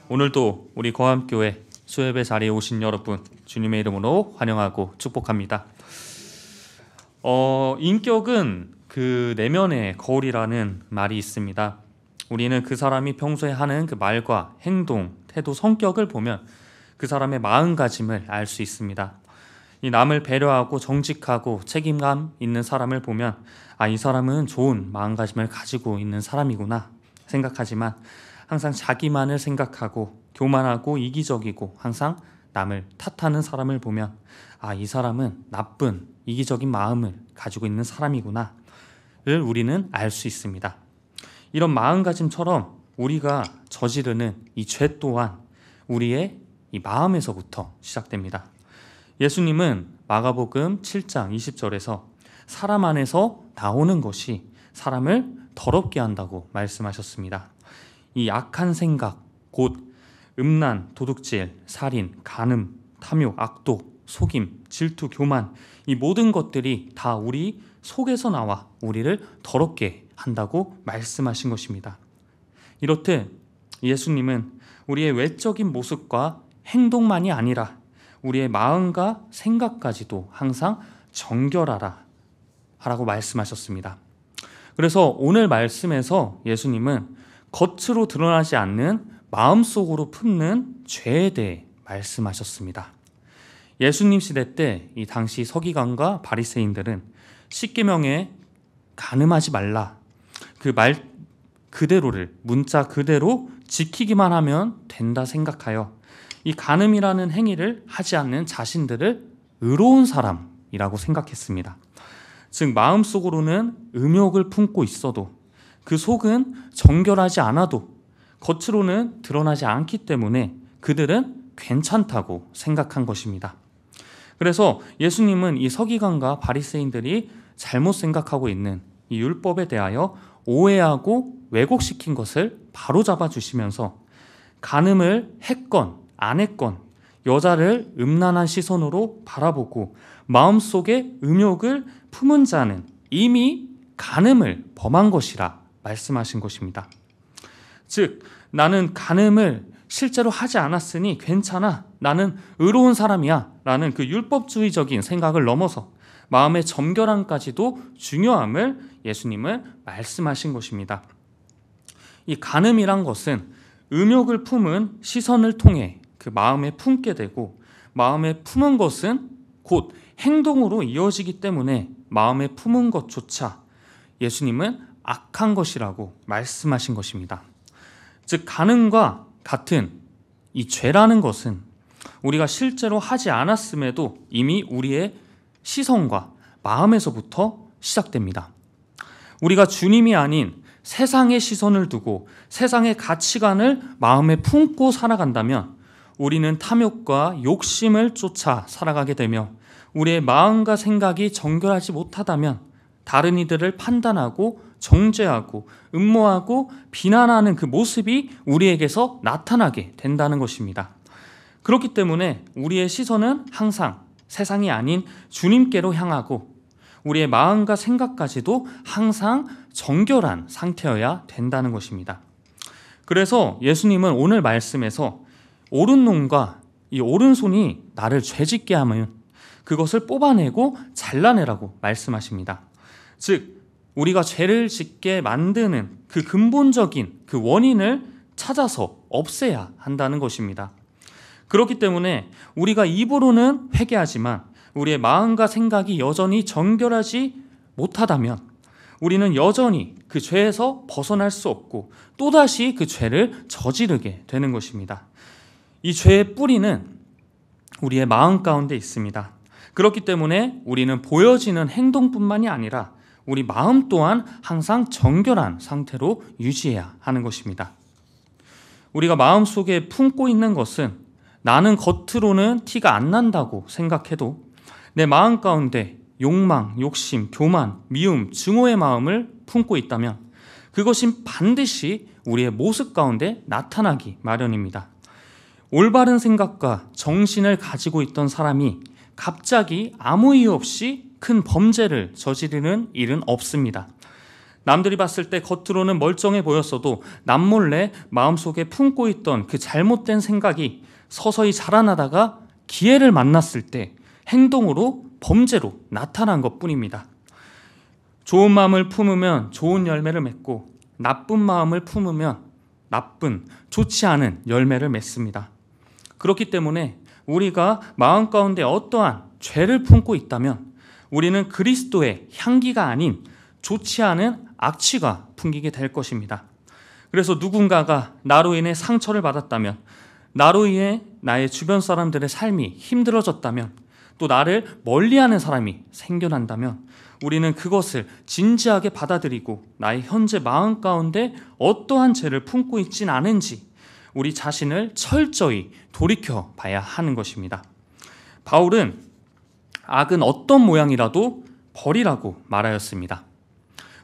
오늘도 우리 거함교회 수협의 자리에 오신 여러분 주님의 이름으로 환영하고 축복합니다. 인격은 그 내면의 거울이라는 말이 있습니다. 우리는 그 사람이 평소에 하는 그 말과 행동, 태도, 성격을 보면 그 사람의 마음가짐을 알 수 있습니다. 이 남을 배려하고 정직하고 책임감 있는 사람을 보면 이 사람은 좋은 마음가짐을 가지고 있는 사람이구나 생각하지만 항상 자기만을 생각하고 교만하고 이기적이고 항상 남을 탓하는 사람을 보면 이 사람은 나쁜 이기적인 마음을 가지고 있는 사람이구나를 우리는 알 수 있습니다. 이런 마음가짐처럼 우리가 저지르는 이 죄 또한 우리의 이 마음에서부터 시작됩니다. 예수님은 마가복음 7장 20절에서 사람 안에서 나오는 것이 사람을 더럽게 한다고 말씀하셨습니다. 이 악한 생각, 곧 음란, 도둑질, 살인, 간음, 탐욕, 악독, 속임, 질투, 교만, 이 모든 것들이 다 우리 속에서 나와 우리를 더럽게 한다고 말씀하신 것입니다. 이렇듯 예수님은 우리의 외적인 모습과 행동만이 아니라 우리의 마음과 생각까지도 항상 정결하라 하라고 말씀하셨습니다. 그래서 오늘 말씀에서 예수님은 겉으로 드러나지 않는 마음속으로 품는 죄에 대해 말씀하셨습니다. 예수님 시대 때 이 당시 서기관과 바리새인들은 십계명에 간음하지 말라 그 말 그대로를 문자 그대로 지키기만 하면 된다 생각하여 이 간음이라는 행위를 하지 않는 자신들을 의로운 사람이라고 생각했습니다. 즉 마음속으로는 음욕을 품고 있어도 그 속은 정결하지 않아도 겉으로는 드러나지 않기 때문에 그들은 괜찮다고 생각한 것입니다. 그래서 예수님은 이 서기관과 바리새인들이 잘못 생각하고 있는 이 율법에 대하여 오해하고 왜곡시킨 것을 바로잡아 주시면서 간음을 했건 안 했건 여자를 음란한 시선으로 바라보고 마음속에 음욕을 품은 자는 이미 간음을 범한 것이라 말씀하신 것입니다. 즉 나는 간음을 실제로 하지 않았으니 괜찮아, 나는 의로운 사람이야 라는 그 율법주의적인 생각을 넘어서 마음의 점결함까지도 중요함을 예수님은 말씀하신 것입니다. 이 간음이란 것은 음욕을 품은 시선을 통해 그 마음에 품게 되고 마음에 품은 것은 곧 행동으로 이어지기 때문에 마음에 품은 것조차 예수님은 악한 것이라고 말씀하신 것입니다. 즉 간음과 같은 이 죄라는 것은 우리가 실제로 하지 않았음에도 이미 우리의 시선과 마음에서부터 시작됩니다. 우리가 주님이 아닌 세상의 시선을 두고 세상의 가치관을 마음에 품고 살아간다면 우리는 탐욕과 욕심을 쫓아 살아가게 되며 우리의 마음과 생각이 정결하지 못하다면 다른 이들을 판단하고 정죄하고 음모하고 비난하는 그 모습이 우리에게서 나타나게 된다는 것입니다. 그렇기 때문에 우리의 시선은 항상 세상이 아닌 주님께로 향하고 우리의 마음과 생각까지도 항상 정결한 상태여야 된다는 것입니다. 그래서 예수님은 오늘 말씀에서 오른눈과 이 오른손이 나를 죄짓게 하면 그것을 뽑아내고 잘라내라고 말씀하십니다. 즉 우리가 죄를 짓게 만드는 그 근본적인 그 원인을 찾아서 없애야 한다는 것입니다. 그렇기 때문에 우리가 입으로는 회개하지만 우리의 마음과 생각이 여전히 정결하지 못하다면 우리는 여전히 그 죄에서 벗어날 수 없고 또다시 그 죄를 저지르게 되는 것입니다. 이 죄의 뿌리는 우리의 마음 가운데 있습니다. 그렇기 때문에 우리는 보여지는 행동뿐만이 아니라 우리 마음 또한 항상 정결한 상태로 유지해야 하는 것입니다. 우리가 마음속에 품고 있는 것은 나는 겉으로는 티가 안 난다고 생각해도 내 마음 가운데 욕망, 욕심, 교만, 미움, 증오의 마음을 품고 있다면 그것이 반드시 우리의 모습 가운데 나타나기 마련입니다. 올바른 생각과 정신을 가지고 있던 사람이 갑자기 아무 이유 없이 큰 범죄를 저지르는 일은 없습니다. 남들이 봤을 때 겉으로는 멀쩡해 보였어도 남몰래 마음속에 품고 있던 그 잘못된 생각이 서서히 자라나다가 기회를 만났을 때 행동으로, 범죄로 나타난 것뿐입니다. 좋은 마음을 품으면 좋은 열매를 맺고 나쁜 마음을 품으면 나쁜, 좋지 않은 열매를 맺습니다. 그렇기 때문에 우리가 마음 가운데 어떠한 죄를 품고 있다면 우리는 그리스도의 향기가 아닌 좋지 않은 악취가 풍기게 될 것입니다. 그래서 누군가가 나로 인해 상처를 받았다면, 나로 인해 나의 주변 사람들의 삶이 힘들어졌다면, 또 나를 멀리하는 사람이 생겨난다면 우리는 그것을 진지하게 받아들이고 나의 현재 마음 가운데 어떠한 죄를 품고 있진 않은지 우리 자신을 철저히 돌이켜 봐야 하는 것입니다. 바울은 악은 어떤 모양이라도 버리라고 말하였습니다.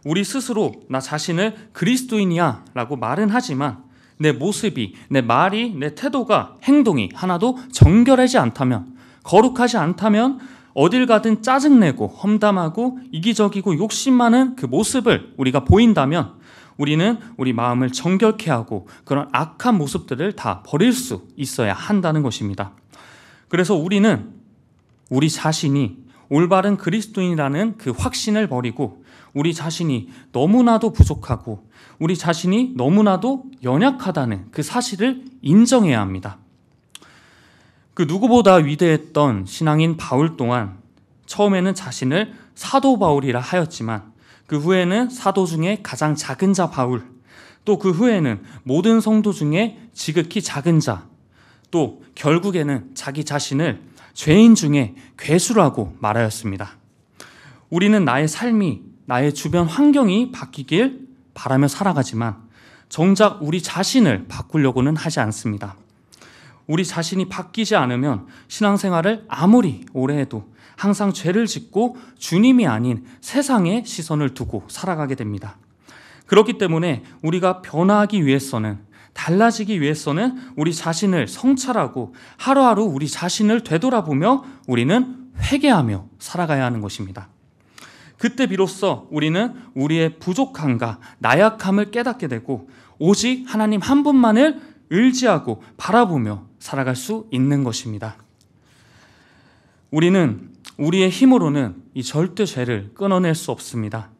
우리 스스로 나 자신을 그리스도인이야 라고 말은 하지만 내 모습이, 내 말이, 내 태도가, 행동이 하나도 정결하지 않다면, 거룩하지 않다면 어딜 가든 짜증내고 험담하고 이기적이고 욕심 많은 그 모습을 우리가 보인다면 우리는 우리 마음을 정결케 하고 그런 악한 모습들을 다 버릴 수 있어야 한다는 것입니다. 그래서 우리는 우리 자신이 올바른 그리스도인이라는 그 확신을 버리고 우리 자신이 너무나도 부족하고 우리 자신이 너무나도 연약하다는 그 사실을 인정해야 합니다. 그 누구보다 위대했던 신앙인 바울 또한 처음에는 자신을 사도 바울이라 하였지만 그 후에는 사도 중에 가장 작은 자 바울, 또 그 후에는 모든 성도 중에 지극히 작은 자, 또 결국에는 자기 자신을 죄인 중에 괴수라고 말하였습니다. 우리는 나의 삶이, 나의 주변 환경이 바뀌길 바라며 살아가지만 정작 우리 자신을 바꾸려고는 하지 않습니다. 우리 자신이 바뀌지 않으면 신앙생활을 아무리 오래 해도 항상 죄를 짓고 주님이 아닌 세상에 시선을 두고 살아가게 됩니다. 그렇기 때문에 우리가 변화하기 위해서는, 달라지기 위해서는 우리 자신을 성찰하고 하루하루 우리 자신을 되돌아보며 우리는 회개하며 살아가야 하는 것입니다. 그때 비로소 우리는 우리의 부족함과 나약함을 깨닫게 되고 오직 하나님 한 분만을 의지하고 바라보며 살아갈 수 있는 것입니다. 우리는 우리의 힘으로는 이 절대 죄를 끊어낼 수 없습니다.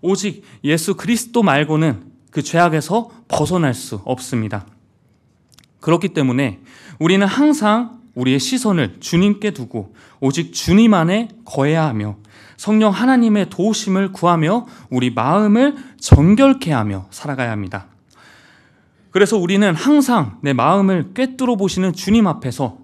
오직 예수 그리스도 말고는 그 죄악에서 벗어날 수 없습니다. 그렇기 때문에 우리는 항상 우리의 시선을 주님께 두고 오직 주님 안에 거해야 하며 성령 하나님의 도우심을 구하며 우리 마음을 정결케 하며 살아가야 합니다. 그래서 우리는 항상 내 마음을 꿰뚫어 보시는 주님 앞에서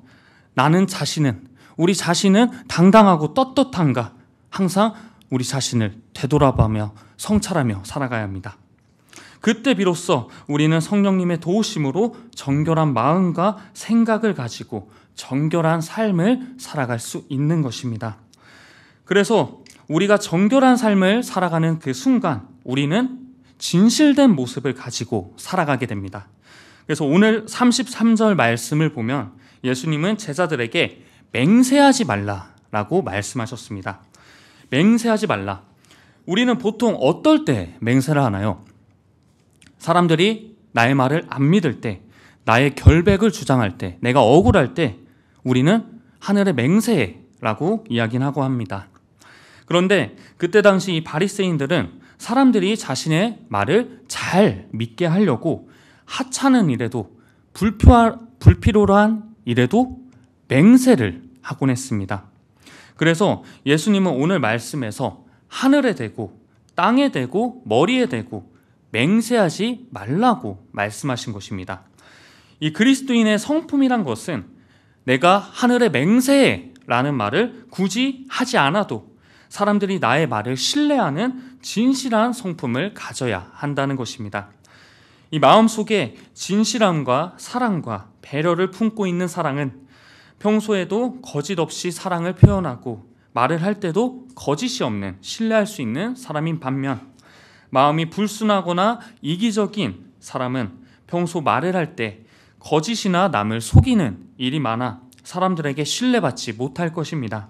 나는 자신은, 우리 자신은 당당하고 떳떳한가 항상 우리 자신을 되돌아보며 성찰하며 살아가야 합니다. 그때 비로소 우리는 성령님의 도우심으로 정결한 마음과 생각을 가지고 정결한 삶을 살아갈 수 있는 것입니다. 그래서 우리가 정결한 삶을 살아가는 그 순간 우리는 진실된 모습을 가지고 살아가게 됩니다. 그래서 오늘 33절 말씀을 보면 예수님은 제자들에게 맹세하지 말라라고 말씀하셨습니다. 맹세하지 말라. 우리는 보통 어떨 때 맹세를 하나요? 사람들이 나의 말을 안 믿을 때, 나의 결백을 주장할 때, 내가 억울할 때 우리는 하늘의 맹세라고 이야기는 하고 합니다. 그런데 그때 당시 이 바리새인들은 사람들이 자신의 말을 잘 믿게 하려고 하찮은 일에도 불필요한 일에도 맹세를 하곤 했습니다. 그래서 예수님은 오늘 말씀에서 하늘에 대고 땅에 대고 머리에 대고 맹세하지 말라고 말씀하신 것입니다. 이 그리스도인의 성품이란 것은 내가 하늘에 맹세해라는 말을 굳이 하지 않아도 사람들이 나의 말을 신뢰하는 진실한 성품을 가져야 한다는 것입니다. 이 마음속에 진실함과 사랑과 배려를 품고 있는 사랑은 평소에도 거짓 없이 사랑을 표현하고 말을 할 때도 거짓이 없는, 신뢰할 수 있는 사람인 반면 마음이 불순하거나 이기적인 사람은 평소 말을 할 때 거짓이나 남을 속이는 일이 많아 사람들에게 신뢰받지 못할 것입니다.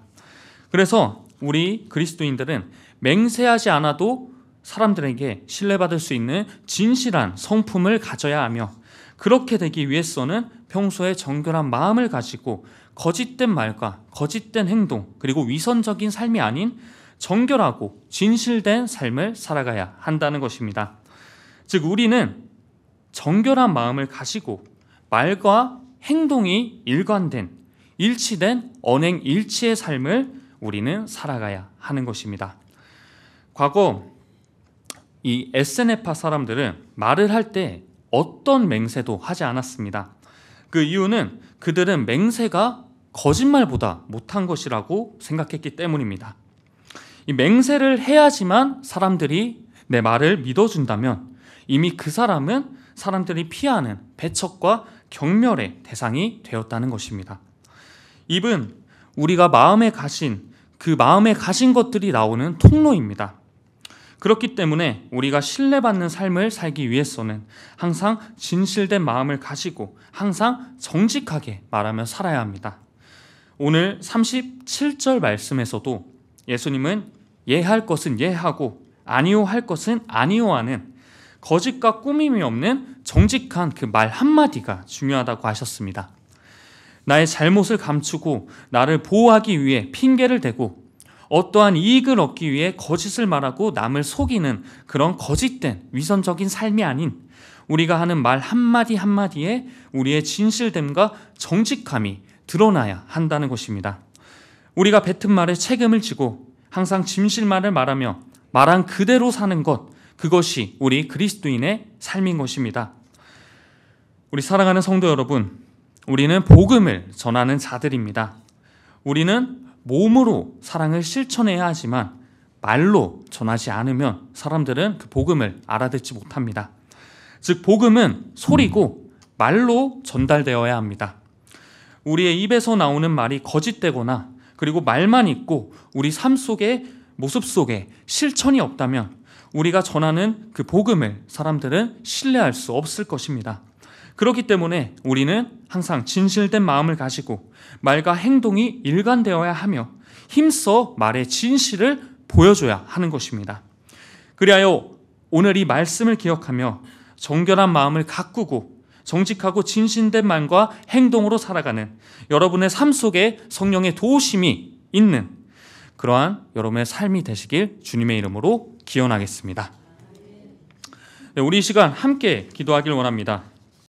그래서 우리 그리스도인들은 맹세하지 않아도 사람들에게 신뢰받을 수 있는 진실한 성품을 가져야 하며, 그렇게 되기 위해서는 평소에 정결한 마음을 가지고 거짓된 말과 거짓된 행동, 그리고 위선적인 삶이 아닌 정결하고 진실된 삶을 살아가야 한다는 것입니다. 즉, 우리는 정결한 마음을 가지고 말과 행동이 일관된, 일치된 언행 일치의 삶을 우리는 살아가야 하는 것입니다. 과거 이 에세네파 사람들은 말을 할 때 어떤 맹세도 하지 않았습니다. 그 이유는 그들은 맹세가 거짓말보다 못한 것이라고 생각했기 때문입니다. 이 맹세를 해야지만 사람들이 내 말을 믿어준다면 이미 그 사람은 사람들이 피하는 배척과 경멸의 대상이 되었다는 것입니다. 입은 우리가 마음에 가진 것들이 나오는 통로입니다. 그렇기 때문에 우리가 신뢰받는 삶을 살기 위해서는 항상 진실된 마음을 가지고 항상 정직하게 말하며 살아야 합니다. 오늘 37절 말씀에서도 예수님은 예할 것은 예하고 아니요 할 것은 아니요 하는 거짓과 꾸밈이 없는 정직한 그 말 한마디가 중요하다고 하셨습니다. 나의 잘못을 감추고 나를 보호하기 위해 핑계를 대고 어떠한 이익을 얻기 위해 거짓을 말하고 남을 속이는 그런 거짓된 위선적인 삶이 아닌, 우리가 하는 말 한마디 한마디에 우리의 진실됨과 정직함이 드러나야 한다는 것입니다. 우리가 뱉은 말에 책임을 지고 항상 진실만을 말하며 말한 그대로 사는 것, 그것이 우리 그리스도인의 삶인 것입니다. 우리 사랑하는 성도 여러분, 우리는 복음을 전하는 자들입니다. 우리는 몸으로 사랑을 실천해야 하지만 말로 전하지 않으면 사람들은 그 복음을 알아듣지 못합니다. 즉, 복음은 소리고 말로 전달되어야 합니다. 우리의 입에서 나오는 말이 거짓되거나 그리고 말만 있고 우리 삶 속에, 모습 속에 실천이 없다면 우리가 전하는 그 복음을 사람들은 신뢰할 수 없을 것입니다. 그렇기 때문에 우리는 항상 진실된 마음을 가지고 말과 행동이 일관되어야 하며 힘써 말의 진실을 보여줘야 하는 것입니다. 그리하여 오늘 이 말씀을 기억하며 정결한 마음을 가꾸고 정직하고 진실된 말과 행동으로 살아가는 여러분의 삶 속에 성령의 도우심이 있는 그러한 여러분의 삶이 되시길 주님의 이름으로 기원하겠습니다. 우리 이 시간 함께 기도하길 원합니다.